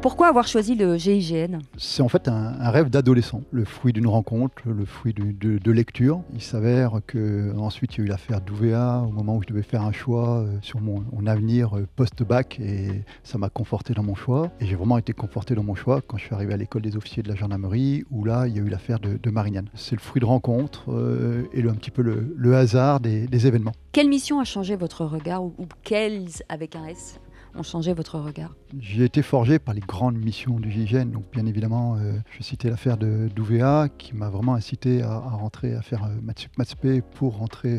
Pourquoi avoir choisi le GIGN? C'est en fait un rêve d'adolescent, le fruit d'une rencontre, le fruit de lecture. Il s'avère qu'ensuite il y a eu l'affaire d'UVA au moment où je devais faire un choix sur mon avenir post-bac, et ça m'a conforté dans mon choix. Et j'ai vraiment été conforté dans mon choix quand je suis arrivé à l'école des officiers de la gendarmerie, où là il y a eu l'affaire de Marignane. C'est le fruit de rencontre et un petit peu le hasard des événements. Quelle mission a changé votre regard, ou quelles, avec un S, ont changé votre regard? J'ai été forgé par les grandes missions du GIGN. Donc bien évidemment, je citais l'affaire d'UVA qui m'a vraiment incité à rentrer, à faire maths pour rentrer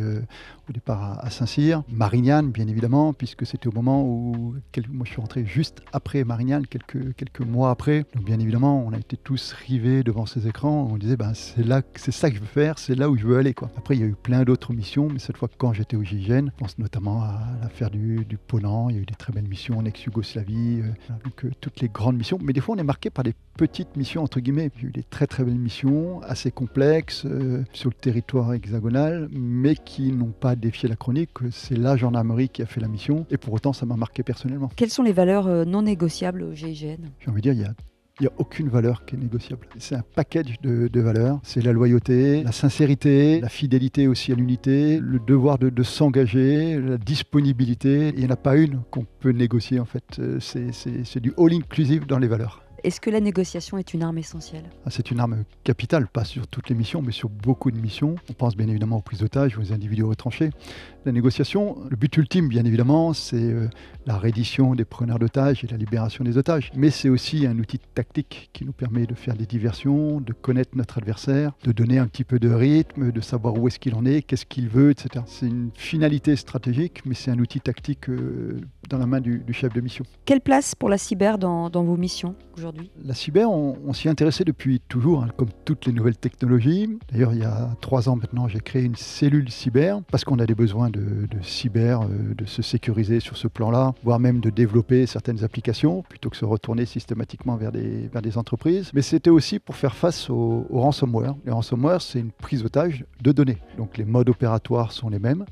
au départ à Saint-Cyr. Marignane, bien évidemment, puisque c'était au moment où moi je suis rentré juste après Marignane, quelques mois après. Donc bien évidemment, on a été tous rivés devant ces écrans. On disait, c'est ça que je veux faire, c'est là où je veux aller, quoi. Après, il y a eu plein d'autres missions, mais cette fois, quand j'étais au GIGN, je pense notamment à l'affaire du Ponant. Il y a eu des très belles missions en ex-Yougoslavie. Donc toutes les grandes missions, mais des fois on est marqué par des petites missions entre guillemets. J'ai eu des très très belles missions, assez complexes, sur le territoire hexagonal, mais qui n'ont pas défié la chronique. C'est la gendarmerie qui a fait la mission, et pour autant ça m'a marqué personnellement. Quelles sont les valeurs non négociables au GIGN? J'ai envie de dire, il n'y a aucune valeur qui est négociable. C'est un package de valeurs. C'est la loyauté, la sincérité, la fidélité aussi à l'unité, le devoir de s'engager, la disponibilité. Il n'y en a pas une qu'on peut négocier en fait. C'est du all-inclusive dans les valeurs. Est-ce que la négociation est une arme essentielle? C'est une arme capitale, pas sur toutes les missions, mais sur beaucoup de missions. On pense bien évidemment aux prises d'otages, aux individus retranchés. La négociation, le but ultime, bien évidemment, c'est la reddition des preneurs d'otages et la libération des otages. Mais c'est aussi un outil tactique qui nous permet de faire des diversions, de connaître notre adversaire, de donner un petit peu de rythme, de savoir où est-ce qu'il en est, qu'est-ce qu'il veut, etc. C'est une finalité stratégique, mais c'est un outil tactique dans la main du chef de mission. Quelle place pour la cyber dans vos missions aujourd'hui? La cyber, on s'y est intéressé depuis toujours, comme toutes les nouvelles technologies. D'ailleurs, il y a 3 ans maintenant, j'ai créé une cellule cyber parce qu'on a des besoins de cyber, de se sécuriser sur ce plan-là, voire même de développer certaines applications plutôt que se retourner systématiquement vers des entreprises. Mais c'était aussi pour faire face au ransomware. Les ransomware, c'est une prise d'otage de données. Donc les modes opératoires sont les mêmes,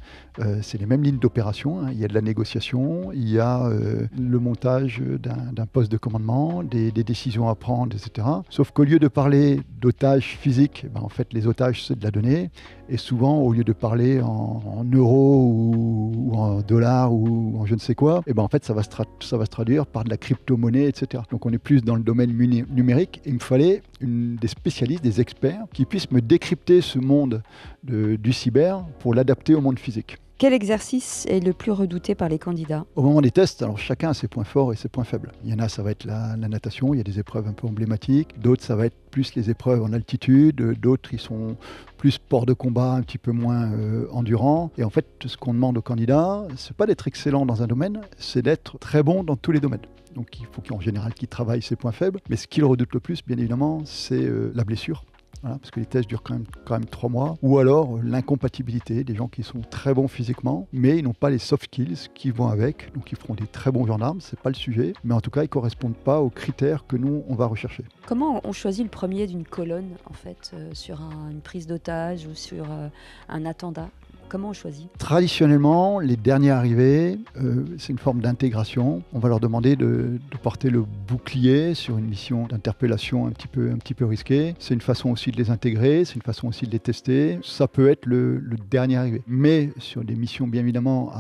c'est les mêmes lignes d'opération. Il y a de la négociation, il y a le montage d'un poste de commandement, des décisions à prendre, etc. Sauf qu'au lieu de parler d'otages physiques, en fait, les otages, c'est de la donnée. Et souvent, au lieu de parler en euros ou en dollars ou en je ne sais quoi, en fait, ça va se traduire par de la crypto-monnaie, etc. Donc, on est plus dans le domaine numérique. Il me fallait des spécialistes, des experts qui puissent me décrypter ce monde du cyber pour l'adapter au monde physique. Quel exercice est le plus redouté par les candidats? Au moment des tests, alors chacun a ses points forts et ses points faibles. Il y en a, ça va être la natation, il y a des épreuves un peu emblématiques. D'autres, ça va être plus les épreuves en altitude. D'autres, ils sont plus sport de combat, un petit peu moins endurant. Et en fait, ce qu'on demande aux candidats, c'est pas d'être excellent dans un domaine, c'est d'être très bon dans tous les domaines. Donc il faut qu'en général qu'ils travaillent ses points faibles. Mais ce qu'ils redoutent le plus, bien évidemment, c'est la blessure. Voilà, parce que les tests durent quand même 3 mois. Ou alors l'incompatibilité, des gens qui sont très bons physiquement, mais ils n'ont pas les soft skills qui vont avec. Donc ils feront des très bons gendarmes, c'est pas le sujet. Mais en tout cas, ils ne correspondent pas aux critères que nous, on va rechercher. Comment on choisit le premier d'une colonne, en fait, sur une prise d'otage ou sur un attentat? Comment on choisit? Traditionnellement, les derniers arrivés, c'est une forme d'intégration. On va leur demander de porter le bouclier sur une mission d'interpellation un petit peu risquée. C'est une façon aussi de les intégrer, c'est une façon aussi de les tester. Ça peut être le dernier arrivé. Mais sur des missions, bien évidemment,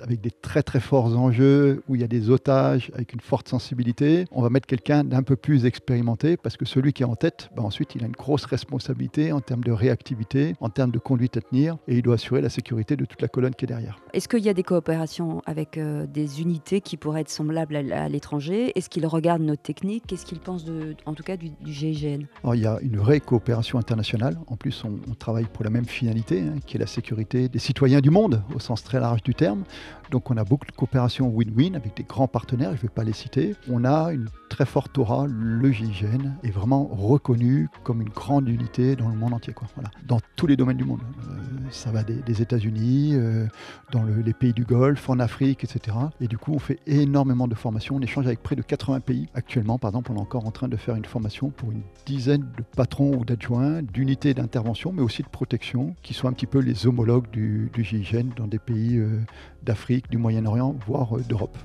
avec des très très forts enjeux, où il y a des otages avec une forte sensibilité, on va mettre quelqu'un d'un peu plus expérimenté, parce que celui qui est en tête, ensuite il a une grosse responsabilité en termes de réactivité, en termes de conduite à tenir, et il doit assurer la sécurité de toute la colonne qui est derrière. Est-ce qu'il y a des coopérations avec des unités qui pourraient être semblables à l'étranger? Est-ce qu'ils regardent notre technique? Qu'est-ce qu'ils pensent en tout cas du GIGN? Alors, il y a une vraie coopération internationale. En plus, on travaille pour la même finalité, qui est la sécurité des citoyens du monde, au sens très large du terme. Donc on a beaucoup de coopération win-win avec des grands partenaires, je ne vais pas les citer. On a une très forte aura, le GIGN est vraiment reconnu comme une grande unité dans le monde entier, quoi. Voilà. Dans tous les domaines du monde. Ça va des États-Unis, dans les pays du Golfe, en Afrique, etc. Et du coup, on fait énormément de formations. On échange avec près de 80 pays. Actuellement, par exemple, on est encore en train de faire une formation pour une dizaine de patrons ou d'adjoints, d'unités d'intervention, mais aussi de protection, qui sont un petit peu les homologues du GIGN dans des pays d'Afrique, du Moyen-Orient, voire d'Europe.